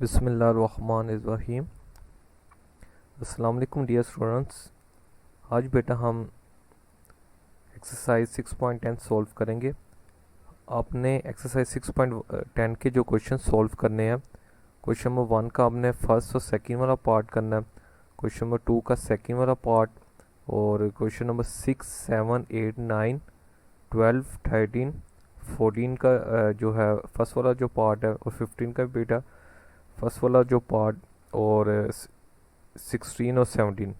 बिस्मिल्लाहिर्रहमानिर्रहीम। अस्सलाम वालेकुम डियर स्टूडेंट्स। आज बेटा हम एक्सरसाइज 6.10 सॉल्व करेंगे। आपने एक्सरसाइज 6.10 के जो क्वेश्चन सॉल्व करने हैं, क्वेश्चन नंबर 1 का आपने फर्स्ट और सेकंड वाला पार्ट करना है, क्वेश्चन नंबर 2 का सेकंड वाला पार्ट, और क्वेश्चन नंबर 6, 7, 8, 9, 12, 13, 14 का जो है फर्स्ट वाला जो पार्ट है, और 15 का बेटा फर्स्ट वाला जो पार्ट, और 16 और 17।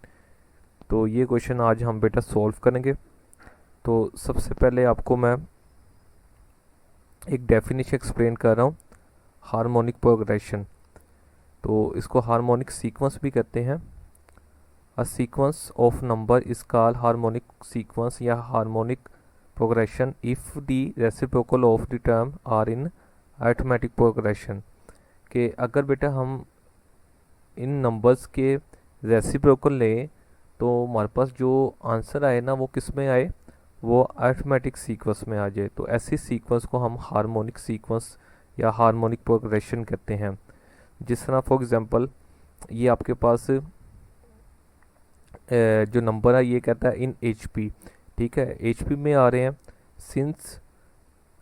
तो ये क्वेश्चन आज हम बेटा सॉल्व करेंगे। तो सबसे पहले आपको मैं एक डेफिनेशन एक्सप्लेन कर रहा हूँ, हार्मोनिक प्रोग्रेशन। तो इसको हार्मोनिक सीक्वेंस भी कहते हैं। A sequence of number is called harmonic sequence या harmonic progression if the reciprocal of the term are in arithmetic progression. कि अगर बेटा हम इन नंबर्स के रेसिप्रोकल लें तो हमारे पास जो आंसर आए ना वो किस में आए, वो अरिथमेटिक सीक्वेंस में आ जाए। तो ऐसी सीक्वेंस को हम हार्मोनिक सीक्वेंस या हार्मोनिक प्रोग्रेशन कहते हैं। जिस तरह फॉर एग्जांपल ये आपके पास जो नंबर है ये कहता है इन HP, ठीक है, HP में आ रहे हैं। सिंस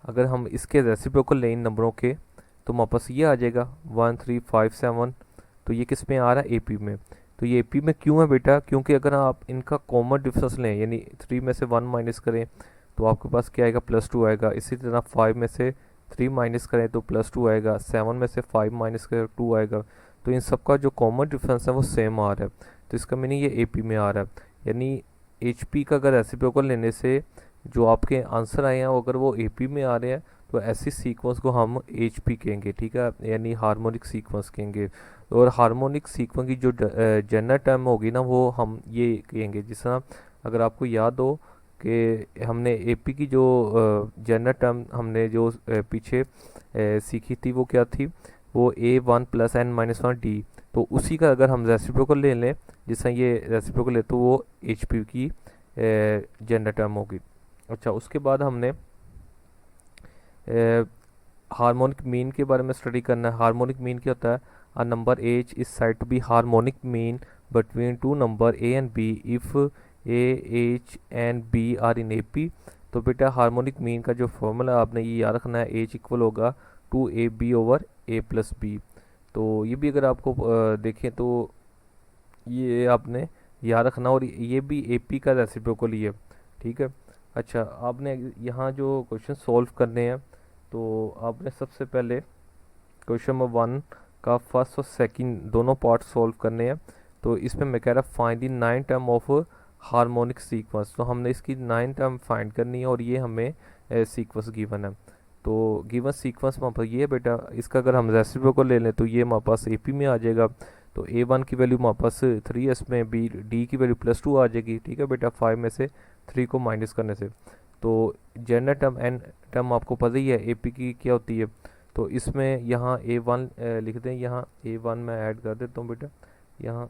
अगर हम इसके रेसिप्रोकल लें इन नंबरों के तो हमारे पास ये आ जाएगा 1, 3, 5, 7। तो ये किस में आ रहा है, AP में। तो ये AP में क्यों है बेटा, क्योंकि अगर आप इनका कॉमन डिफरेंस लें, यानी 3 में से 1 माइनस करें तो आपके पास क्या आएगा, +2 आएगा। इसी तरह 5 में से 3 माइनस करें तो +2 आएगा। 7 में से 5 माइनस करें 2 आएगा। तो इन सब का जो कॉमन डिफरेंस है वो सेम आ रहा है। तो इसका मीनिंग ये AP में आ रहा है। यानी HP का अगर रेसिप्रोकल लेने से जो आपके आंसर आए हैं अगर वो AP में आ रहे हैं तो ऐसी सीक्वेंस को हम HP कहेंगे, ठीक है, यानी हार्मोनिक सीक्वेंस कहेंगे। और हार्मोनिक सीक्वेंस की जो जनरल टर्म होगी ना वो हम ये कहेंगे। जिस तरह अगर आपको याद हो कि हमने AP की जो जनरल टर्म हमने जो पीछे सीखी थी वो क्या थी, वो A1 + n-1D। तो उसी का अगर हम रेसिप्रोकल ले लें, जिस तरह ये रेसिप्रोकल ले, तो वो HP की जनरल टर्म होगी। अच्छा, उसके बाद हमने हार्मोनिक मीन के बारे में स्टडी करना है। हार्मोनिक मीन क्या होता है, a number H is said to be harmonic mean between two number A and B if A, H and B are in AP। तो बेटा हार्मोनिक मीन का जो फॉर्मूला आपने ये याद रखना है, H इक्वल होगा 2AB/A+B। तो ये भी अगर आपको देखें तो ये आपने याद रखना, और ये भी AP का रेसिप्रोकल ही है, ठीक है। अच्छा, आपने यहाँ जो क्वेश्चन सॉल्व करने हैं तो आपने सबसे पहले क्वेश्चन नंबर 1 का फर्स्ट और सेकंड दोनों पार्ट सॉल्व करने हैं। तो इसमें मैं कह रहा find the 9 term of harmonic sequence. तो हमने इसकी 9 टर्म फाइंड करनी है और ये हमें सीक्वेंस गिवन है। तो गिवन सीक्वेंस वहाँ पर ये है बेटा, इसका अगर हम रेसिप्रोकल ले लें तो ये हमारे पास AP में आ जाएगा। तो A1 की वैल्यू हमारे पास 3, इसमें D की वैल्यू +2 आ जाएगी, ठीक है बेटा, 5 में से 3 को माइनस करने से। तो जनरल टर्म n टर्म आपको पता ही है AP की क्या होती है। तो इसमें यहाँ A1 लिख दें, यहाँ A1 मैं ऐड कर देता हूँ बेटा। यहाँ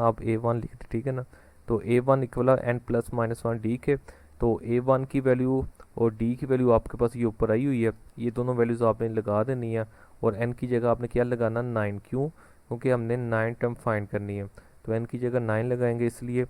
आप A1 लिख दें, ठीक है ना। तो A1 इक्वल n + -1D के। तो A1 की वैल्यू और D की वैल्यू आपके पास ये ऊपर आई हुई है, ये दोनों वैल्यूज़ आपने लगा देनी है। और n की जगह आपने क्या लगाना, 9। क्यों, क्योंकि हमने 9 टर्म फाइंड करनी है। तो n की जगह 9 लगाएंगे इसलिए।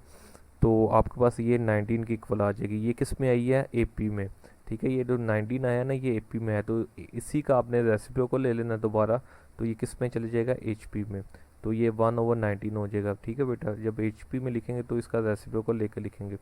तो आपके पास ये 19 की इक्वल आ जाएगी। ये किस में आई है, AP में, ठीक है। ये जो 19 आया ना ये AP में है। तो इसी का आपने रेसिप्रोकल ले लेना दोबारा, तो ये किस में चले जाएगा, HP में। तो ये 1/19 हो जाएगा, ठीक है बेटा। जब HP में लिखेंगे तो इसका रेसिप्रोकल लेकर लिखेंगे।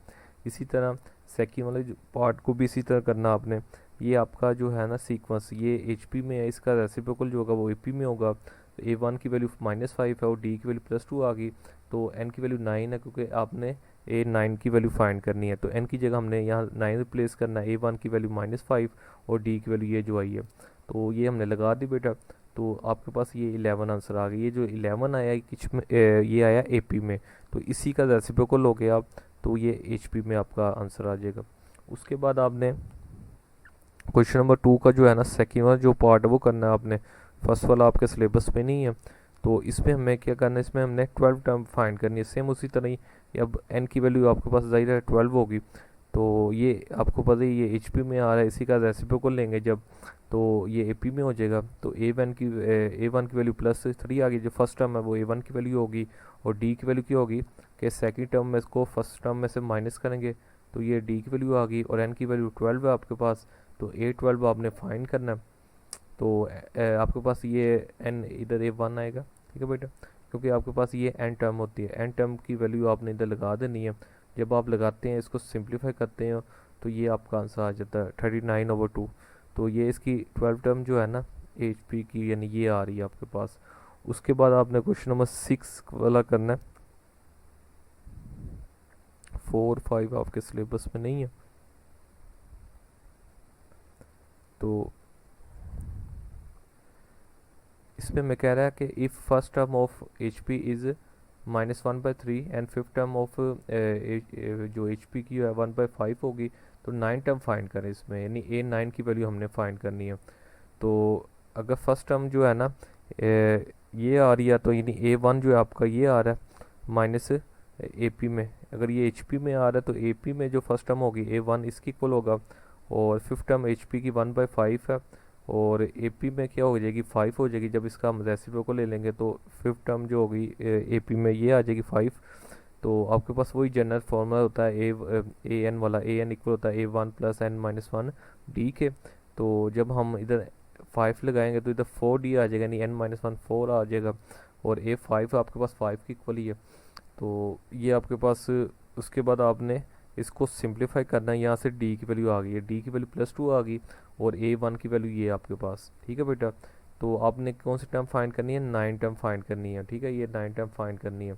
इसी तरह सेकंड वाले पार्ट को भी इसी तरह करना आपने। ये आपका जो है ना सीक्वेंस, ये HP में है, इसका रेसिप्रोकल जो होगा वो AP में होगा। तो A1 की वैल्यू -5 है और D की वैल्यू +2 आ गई। तो n की वैल्यू 9 है, क्योंकि आपने A9 की वैल्यू फाइंड करनी है। तो n की जगह हमने यहाँ 9 रिप्लेस करना है। A1 की वैल्यू -5 और D की वैल्यू ये जो आई है, तो ये हमने लगा दी बेटा। तो आपके पास ये 11 आंसर आ गया। ये जो 11 आया किस में, ये आया AP में। तो इसी का रेसिप्रोकल हो गया आप, तो ये HP में आपका आंसर आ जाएगा। उसके बाद आपने क्वेश्चन नंबर 2 का जो है ना सेकेंड वाला जो पार्ट है वो करना है आपने। फर्स्ट वाला आपके सिलेबस में नहीं है। तो इसमें हमें क्या करना है, इसमें हमने 12 टर्म फाइंड करनी है, सेम उसी तरह ही। अब n की वैल्यू आपके पास ज़ाहिर है 12 होगी। तो ये आपको पता ही ये एच पी में आ रहा है, इसी का रेसिप्रोकल लेंगे जब तो ये ए पी में हो जाएगा। तो ए वन की वैल्यू +3 आ गई, जो फर्स्ट टर्म है वो ए वन की वैल्यू होगी, और डी की वैल्यू क्या होगी कि सेकंड टर्म में इसको फर्स्ट टर्म में से माइनस करेंगे तो ये डी की वैल्यू आ गई, और एन की वैल्यू 12 है आपके पास, तो A12 आपने फाइंड करना है। तो आपके पास ये एन इधर A1 आएगा, ठीक है बेटा, क्योंकि आपके पास ये एन टर्म होती है, एन टर्म की वैल्यू आपने इधर लगा देनी है। जब आप लगाते हैं इसको सिंप्लीफाई करते हैं तो ये आपका आंसर आ जाता है 39/2। तो ये इसकी 12 टर्म जो है ना एच पी की, यानी ये आ रही है आपके पास। उसके बाद आपने क्वेश्चन नंबर 6 वाला करना है, 4 5 आपके सिलेबस में नहीं है। तो इसमें मैं कह रहा है कि if first term of H P is -1/3 and fifth term of जो एच पी की है 1/5 होगी, तो 9 टर्म फाइंड करें इसमें, यानी A9 की वैल्यू हमने फाइंड करनी है। तो अगर फर्स्ट टर्म जो है ना ये आ रही है, तो यानी A1 जो है आपका ये आ रहा है माइनस ए पी में, अगर ये एच पी में आ रहा है तो ए पी में जो फर्स्ट टर्म होगी A1 इसकी इक्वल होगा, और फिफ्थ टर्म एच पी की 1/5 है, और ए पी में क्या हो जाएगी 5 हो जाएगी। जब इसका हम रेसिप्रोकल ले लेंगे तो फिफ्थ टर्म जो होगी ए पी में ये आ जाएगी 5। तो आपके पास वही जनरल फॉर्मूला होता है ए एन वाला, ए एन इक्वल होता है A1 + n-1 डी के। तो जब हम इधर 5 लगाएंगे तो इधर 4D आ जाएगा, यानी n-1 4 आ जाएगा, और A5 आपके पास 5 की इक्वल ही है। तो ये आपके पास, उसके बाद आपने इसको सिंप्लीफाई करना है, यहाँ से डी की वैल्यू आ गई है, डी की वैल्यू +2 आ गई, और A1 की वैल्यू ये आपके पास, ठीक है बेटा। तो आपने कौन सी टर्म फाइंड करनी है, 9 टर्म फाइंड करनी है, ठीक है, ये 9 टर्म फाइंड करनी है।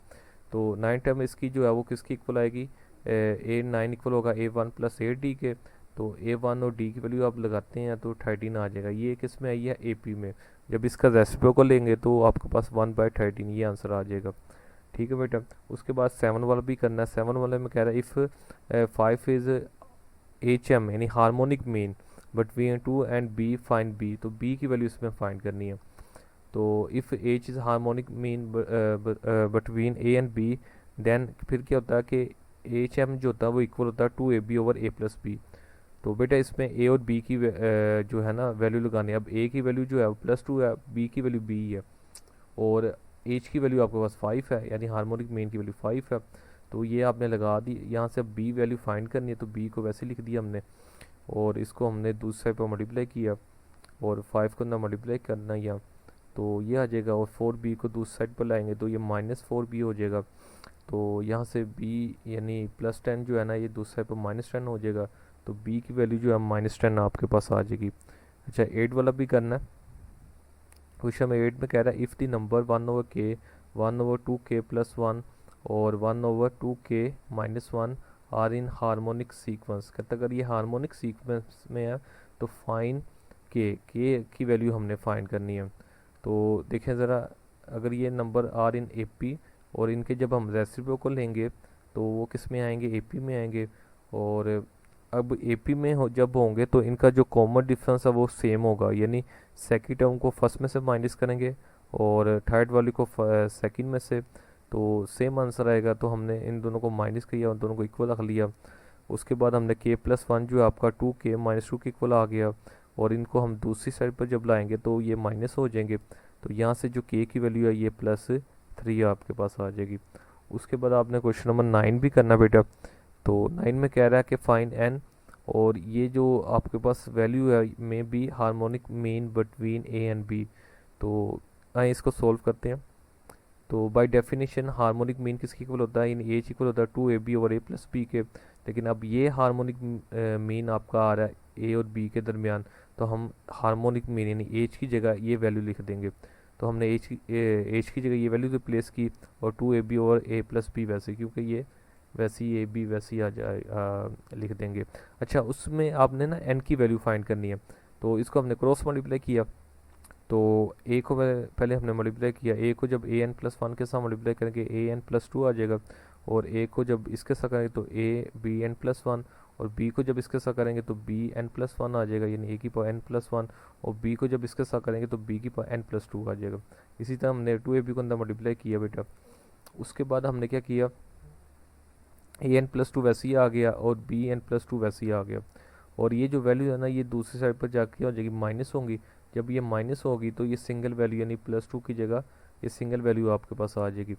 तो 9 टर्म इसकी जो है वो किसकी इक्वल आएगी, A9 इक्वल होगा A1 + AD के। तो A1 और D की वैल्यू आप लगाते हैं तो 13 आ जाएगा, ये किस में आई है AP में। जब इसका रेसिप्रोकल लेंगे तो आपके पास 1/13 ये आंसर आ जाएगा, ठीक है बेटा। उसके बाद 7 वाला भी करना है। 7 वाले में कह रहा है इफ़ 5 इज़ HM यानी harmonic mean between 2 and B find B, तो B की वैल्यू इसमें फाइंड करनी है। तो if H is harmonic mean between A and B, then फिर क्या होता है कि HM जो होता है वो इक्वल होता है 2AB/A+B। तो बेटा इसमें A और B की जो है ना वैल्यू लगानी है। अब A की वैल्यू जो है वो +2 है, B की वैल्यू B है, और H की वैल्यू आपके पास 5 है, यानी हार्मोनिक मीन की वैल्यू 5 है। तो ये आपने लगा दी, यहाँ से B वैल्यू फाइंड करनी है, तो B को वैसे लिख दिया हमने, और इसको हमने दूसरे साइड पर मल्टीप्लाई किया, और 5 को अंदर मल्टीप्लाई करना या, तो ये आ जाएगा, और 4B को दूसरी साइड पर लाएंगे तो ये -4B हो जाएगा। तो यहाँ से B यानी +10 जो है ना ये दूसरी साइड पर -10 हो जाएगा, तो B की वैल्यू जो है -10 आपके पास आ जाएगी। अच्छा 8 वाला भी करना है। क्वेश्चन में 8 में कह रहा है if the number 1/k 1/2k + 1 और 1/2k - 1 are in harmonic sequence, कहता अगर ये हार्मोनिक सीक्वेंस में है तो फाइन के की वैल्यू हमने फाइंड करनी है। तो देखें ज़रा, अगर ये number are in A P, और इनके जब हम रेसिप्रोकल लेंगे तो वो किस में आएंगे, ए पी में आएंगे। और अब ए पी में जब होंगे तो इनका जो कॉमन डिफरेंस है वो सेम होगा, यानी सेकेंड टर्म को फर्स्ट में से माइनस करेंगे और थर्ड वाली को सेकंड में से, तो सेम आंसर आएगा। तो हमने इन दोनों को माइनस किया, उन दोनों को इक्वल रख लिया। उसके बाद हमने k+1 जो है आपका 2k - 2 के इक्वल आ गया, और इनको हम दूसरी साइड पर जब लाएंगे तो ये माइनस हो जाएंगे। तो यहाँ से जो k की वैल्यू है ये +3 आपके पास आ जाएगी। उसके बाद आपने क्वेश्चन नंबर 9 भी करना बेटा। तो 9 में कह रहा है कि फाइंड n, और ये जो आपके पास वैल्यू है में B harmonic mean between a and b। तो आइए इसको सॉल्व करते हैं। तो बाय डेफिनेशन हार्मोनिक मीन किसकी इक्वल होता है, इन एच इक्वल होता है 2AB और A+B के। लेकिन अब ये हार्मोनिक मीन आपका आ रहा है ए और बी के दरमियान, तो हम हार्मोनिक मीन यानी एच की जगह ये वैल्यू लिख देंगे। तो हमने एच की जगह ये वैल्यू रिप्लेस की, और 2AB और A+B वैसे, क्योंकि ये वैसी ए बी वैसी आ जाए लिख देंगे। अच्छा उसमें आपने ना एन की वैल्यू फाइंड करनी है, तो इसको हमने क्रॉस मल्टीप्लाई किया। तो ए को पहले हमने मल्टीप्लाई किया, ए को जब an+1 के साथ मल्टीप्लाई करेंगे an+2 आ जाएगा, और ए को जब इसके साथ करेंगे तो bn+1, और बी को जब इसके साथ करेंगे तो bn+1 आ जाएगा, यानी a की पावर n+1, और बी को जब इसके साथ करेंगे तो b की पावर n+2 आ जाएगा। इसी तरह हमने 2ab को अंदर मल्टीप्लाई किया बेटा। उसके बाद हमने क्या किया, ए एन प्लस टू वैसे ही आ गया और बी एन प्लस टू वैसे ही आ गया। और ये जो वैल्यू है ना ये दूसरी साइड पर जाके हो जाएगी माइनस होंगी। जब ये माइनस होगी तो ये सिंगल वैल्यू यानी प्लस टू की जगह ये सिंगल वैल्यू आपके पास आ जाएगी।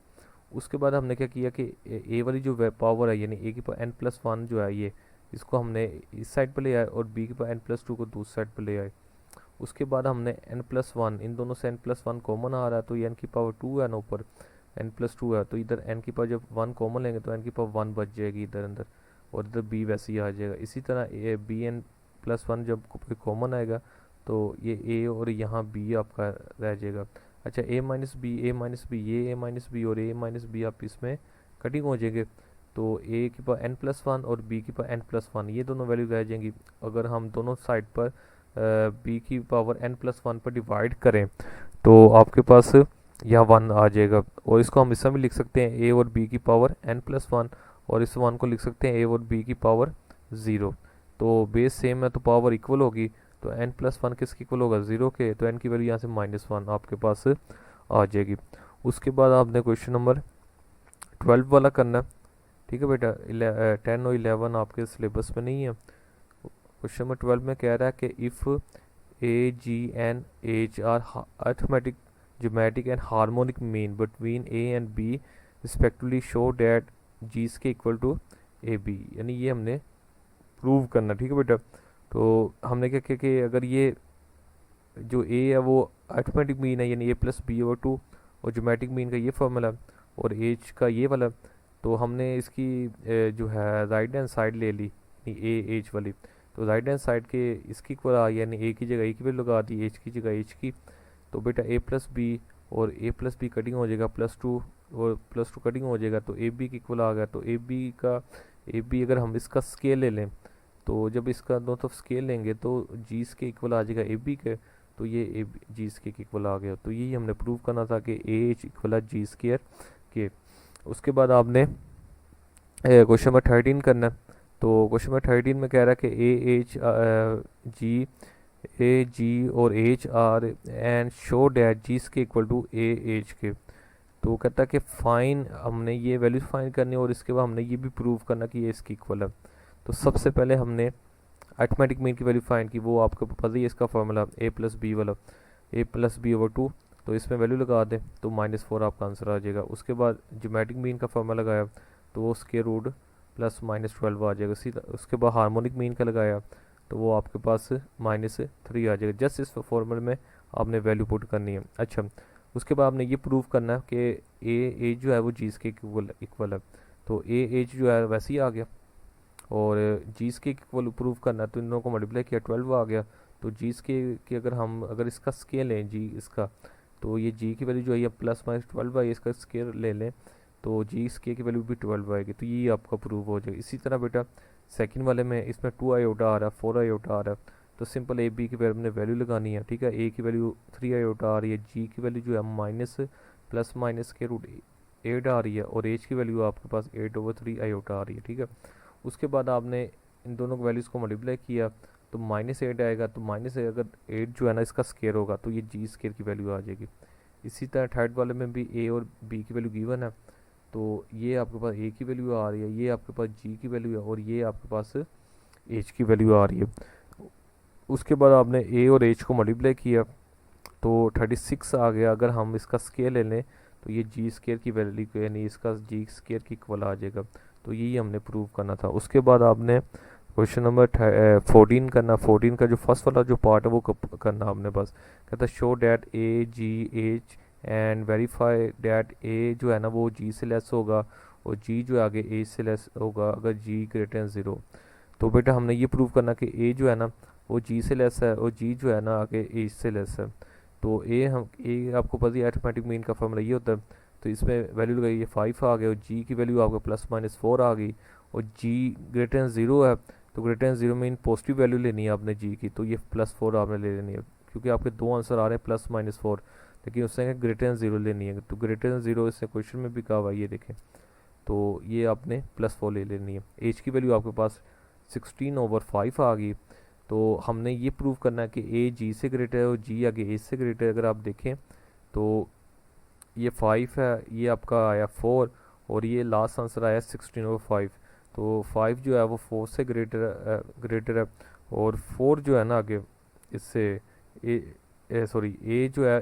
उसके बाद हमने क्या किया कि ए वाली जो पावर है यानी ए की पावर एन प्लस वन जो है ये इसको हमने इस साइड पर ले आए और बी की पावर एन प्लस टू को दूसरी साइड पर ले आए। उसके बाद हमने एन प्लस वन, इन दोनों से एन प्लस वन कॉमन आ रहा है तो ये एन की पावर टू है ना ऊपर एन प्लस टू है, तो इधर एन की पावर जब वन कॉमन लेंगे तो एन की पावर वन बच जाएगी इधर अंदर, और इधर बी वैसे ही आ जाएगा। इसी तरह ये बी एन प्लस वन जब कोई कॉमन आएगा तो ये ए और यहाँ बी आपका रह जाएगा। अच्छा ए माइनस बी, ए माइनस बी, ये ए माइनस बी और ए माइनस बी आप इसमें कटिंग हो जाएंगे। तो ए की पावर एन प्लस वन और बी की पावर एन प्लस वन ये दोनों वैल्यू रह जाएंगी। अगर हम दोनों साइड पर बी की पावर एन प्लस वन पर डिवाइड करें तो आपके पास यहाँ वन आ जाएगा। और इसको हम इसमें भी लिख सकते हैं ए और बी की पावर एन प्लस वन, और इस वन को लिख सकते हैं ए और बी की पावर ज़ीरो। तो बेस सेम है तो पावर इक्वल होगी, तो एन प्लस वन किसके इक्वल होगा ज़ीरो के, तो एन की वैल्यू यहाँ से माइनस वन आपके पास आ जाएगी। उसके बाद आपने क्वेश्चन नंबर 12 वाला करना है। ठीक है बेटा, 10 और 11 आपके सिलेबस में नहीं है। क्वेश्चन नंबर 12 में कह रहा है कि if A G and H are arithmetic geometric and harmonic mean between A and B respectively show that G इसके इक्वल टू ए बी, यानी ये हमने प्रूव करना। ठीक है बेटा, तो हमने क्या किया कि अगर ये जो ए है वो अर्थमेटिक मीन है यानी ए प्लस बी ओवर टू, और ज्योमेट्रिक मीन का ये फॉर्मूला और एच का ये वाला, तो हमने इसकी जो है राइट हैंड साइड ले ली ए एच वाली। तो राइट हैंड साइड के इसकी इक्वल आ यानी ए की जगह ए की वैल्यू लगा दी, एच की जगह एच की। तो बेटा ए प्लस बी और ए प्लस बी कटिंग हो जाएगा प्लस टू, और प्लस टू कटिंग हो जाएगा तो ए बी की इक्वल आ गया। तो ए बी अगर हम इसका स्केल ले लें तो जब इसका दोनों तरफ स्केल लेंगे तो जी इसके इक्वल आ जाएगा ए बी के, तो ये ए जी स्केयर के इक्वल आ गया। तो यही हमने प्रूव करना था कि ए एच इक्वल है जी स्केयर के। उसके बाद आपने क्वेश्चन नंबर 13 करना है। तो क्वेश्चन नंबर 13 में कह रहा है कि ए एच जी और H are and show that G इसके इक्वल टू ए एच के। तो कहता है कि फाइन, हमने ये वैल्यू फाइन करनी है और इसके बाद हमने ये भी प्रूव करना कि ये इसकी इक्वल है। तो सबसे पहले हमने अर्थमेटिक मीन की वैल्यू फाइंड की, वो आपको पता ही है इसका फॉर्मूला ए प्लस बी वाला, ए प्लस बी ओवर टू। तो इसमें वैल्यू लगा दें तो -4 आपका आंसर आ जाएगा। उसके बाद ज्योमेट्रिक मीन का फॉर्मूला लगाया तो वो स्क्वायर रूट प्लस -12 आ जाएगा। सीधा उसके बाद हार्मोनिक मीन का लगाया तो वो आपके पास -3 आ जाएगा। जस्ट इस फॉर्मूले में आपने वैल्यू पुट करनी है। अच्छा, उसके बाद आपने ये प्रूव करना है कि ए एच जो है वो जी के इक्वल है। तो ए एच जो है वैसे ही आ गया, और जी के इक्वल प्रूव करना है तो इन दोनों को मल्टीप्लाई किया 12 आ गया। तो जी के अगर इसका स्केल लें जी इसका, तो ये जी की वैल्यू जो है ये प्लस -12 है, इसका स्केल ले लें तो जी स्केल की वैल्यू भी 12 आएगी। तो ये आपका प्रूव हो जाएगा। इसी तरह बेटा सेकंड वाले में इसमें 2 आयोटा आ रहा है, 4 आयोटा आ रहा है, तो सिंपल ए बी की वैल्यू लगानी है। ठीक है, ए की वैल्यू 3 आयोटा आ रही है, जी की वैल्यू जो है माइनस प्लस माइनस के रूट 8 आ रही है, और एच की वैल्यू आपके पास 8/3 आयोटा आ रही है। ठीक है, उसके बाद आपने इन दोनों वैल्यूज़ को मल्टीप्लाई किया तो -8 आएगा। तो -8 अगर 8 जो है ना इसका स्केयर होगा तो ये जी स्केयर की वैल्यू आ जाएगी। इसी तरह थर्ड वाले में भी ए और बी की वैल्यू गिवन है, तो ये आपके पास ए की वैल्यू आ रही है, ये आपके पास जी की वैल्यू है, और ये आपके पास एच की वैल्यू आ रही है। उसके बाद आपने ए और एच को मल्टीप्लाई किया तो 36 आ गया। अगर हम इसका स्केयर ले लें तो ये जी स्केयर की वैल्यू यानी इसका जी स्केयर की इक्वल आ जाएगा। तो यही हमने प्रूव करना था। उसके बाद आपने क्वेश्चन नंबर 14 करना। 14 का जो फर्स्ट वाला जो पार्ट है वो करना आपने बस। कहता है show that A G H and verify that A जो है ना वो जी से लेस होगा और जी जो है आगे एच से लेस होगा अगर जी ग्रेटर देन 0। तो बेटा हमने ये प्रूव करना कि ए जो है ना वो जी से लेस है और जी जो है ना आगे एच से लेस है। तो ए आपको पता है अर्थमेटिक मीन का फॉर्मूला ये होता है। तो इसमें वैल्यू लगाई ये 5 आ गया और जी की वैल्यू आपको +-4 आ गई, और जी ग्रेटर देन 0 है तो greater than 0 mean positive value लेनी है आपने जी की, तो ये +4 आपने ले लेनी है। क्योंकि आपके दो आंसर आ रहे हैं +-4, लेकिन उससे ग्रेटर देन 0 लेनी है। तो ग्रेटर देन 0 इससे क्वेश्चन में भी कहा हुआ ये देखें, तो ये आपने +4 ले लेनी है। एच की वैल्यू आपके पास 16/5 आ गई। तो हमने ये प्रूव करना है कि ए जी से ग्रेटर है और जी आगे एच से ग्रेटर है। अगर आप देखें तो ये 5 है, ये आपका आया 4 और ये लास्ट आंसर आया 16/5। तो 5 जो है वो 4 से ग्रेटर है, और 4 जो है ना आगे इससे ए जो है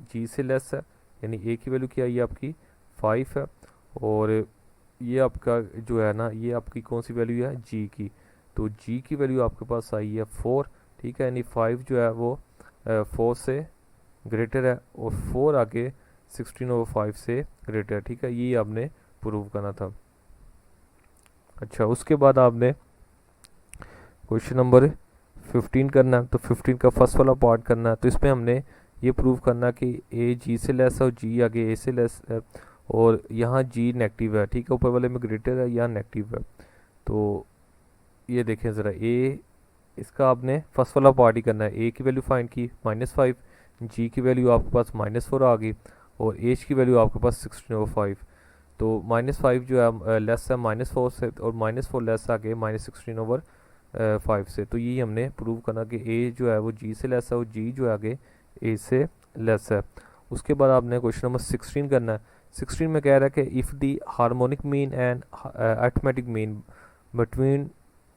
जी से लेस है, यानी ए की वैल्यू क्या है, ये आपकी 5 है, और ये आपका जो है ना ये आपकी कौन सी वैल्यू है, जी की। तो जी की वैल्यू आपके पास आई है 4, ठीक है, यानी 5 जो है वो 4 से ग्रेटर है, और 4 आगे 16/5 से ग्रेटर है, ठीक है, ये आपने प्रूव करना था। अच्छा, उसके बाद आपने क्वेश्चन नंबर 15 करना है, तो 15 का फर्स्ट वाला पार्ट करना है। तो इसमें हमने ये प्रूव करना कि ए जी से लेस है और जी आगे ए से लेस है, और यहाँ जी नेगेटिव है, ठीक है, ऊपर वाले में ग्रेटर है, यहाँ नेगेटिव है। तो ये देखें ज़रा, ए इसका आपने फर्स्ट वाला पार्ट ही करना है। ए की वैल्यू फाइंड की -5, जी की वैल्यू आपके पास -4 आ गई, और एच की वैल्यू आपके पास 16/5। तो -5 जो है लेस है -4 से, और -4 लेस आ गए -16/5 से। तो यही हमने प्रूव करना कि ए जो है वो जी से लेस है, और जी जो है आगे ए से लेस है। उसके बाद आपने क्वेश्चन नंबर 16 करना है। 16 में कह रहा है कि if the harmonic mean and arithmetic mean between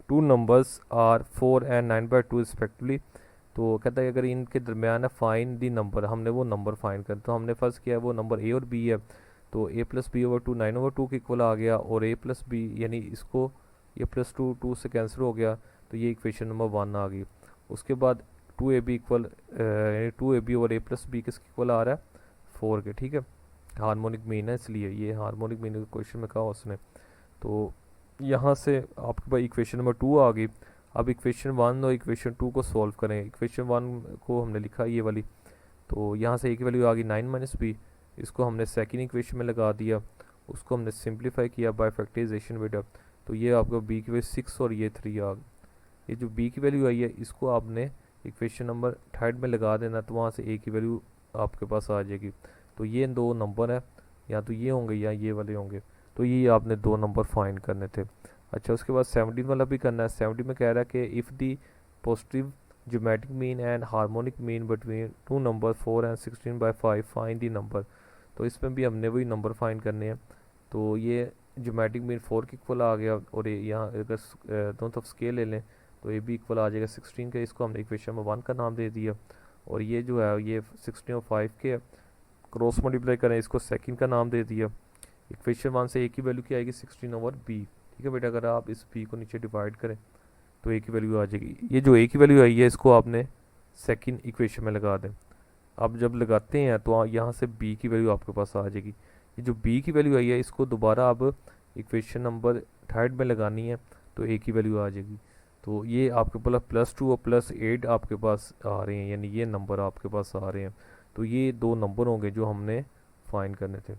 two numbers are 4 and 9/2 respectively. तो कहता है अगर इनके दरमियान है फाइन दी नंबर, हमने वो नंबर फाइन कर, तो हमने फर्स्ट किया है वो नंबर ए और बी है। तो a + b/2 9/2 के इक्वल आ गया, और a + b यानी इसको ये +2 2 से कैंसिल हो गया, तो ये इक्वेशन नंबर 1 आ गई। उसके बाद 2ab इक्वल यानी 2ab और a + b किसके इक्वल आ रहा है, 4 के, ठीक है, हार्मोनिक मीन है इसलिए ये हार्मोनिक मीन क्वेश्चन में कहा उसने। तो यहाँ से आपके पास इक्वेशन नंबर 2 आ गई। अब इक्वेशन 1 और इक्वेशन 2 को सॉल्व करें। इक्वेशन 1 को हमने लिखा ये वाली, तो यहाँ से a की वैल्यू आ गई 9 - b, इसको हमने सेकंड इक्वेशन में लगा दिया, उसको हमने सिंप्लीफाई किया बाय फैक्टराइजेशन विद, तो ये आपका b की वैल्यू 6 और ये 3 आ गई। ये जो b की वैल्यू आई है इसको आपने इक्वेशन नंबर थर्ड में लगा देना, तो वहाँ से a की वैल्यू आपके पास आ जाएगी। तो ये दो नंबर है, या तो ये होंगे या ये वाले होंगे, तो ये आपने दो नंबर फाइंड करने थे। अच्छा, उसके बाद 17 वाला भी करना है। 17 में कह रहा है कि if the positive geometric mean and harmonic mean between two number 4 and 16/5 find the number. तो इसमें भी हमने वही नंबर फाइंड करने हैं। तो ये ज्योमेट्रिक मीन 4 के इक्वल आ गया, और यहाँ अगर दोनों तरफ स्केल ले लें तो ये भी इक्वल आ जाएगा 16 के। इसको हमने इक्वेशन में 1 का नाम दे दिया, और ये जो है ये 16/5 के क्रॉस मल्टीप्लाई करें, इसको सेकंड का नाम दे दिया। इक्वेशन 1 से a की वैल्यू क्या आएगी 16/b, ठीक है बेटा। अगर आप इस b को नीचे डिवाइड करें तो a की वैल्यू आ जाएगी। ये जो a की वैल्यू आई है इसको आपने सेकंड इक्वेशन में लगा दें। अब जब लगाते हैं तो यहाँ से b की वैल्यू आपके पास आ जाएगी। ये जो b की वैल्यू आई है इसको दोबारा अब इक्वेशन नंबर थर्ड में लगानी है, तो a की वैल्यू आ जाएगी। तो ये आपके पास +2 और +8 आपके पास आ रहे हैं, यानी ये नंबर आपके पास आ रहे हैं। तो ये दो नंबर होंगे जो हमने फाइंड करने थे।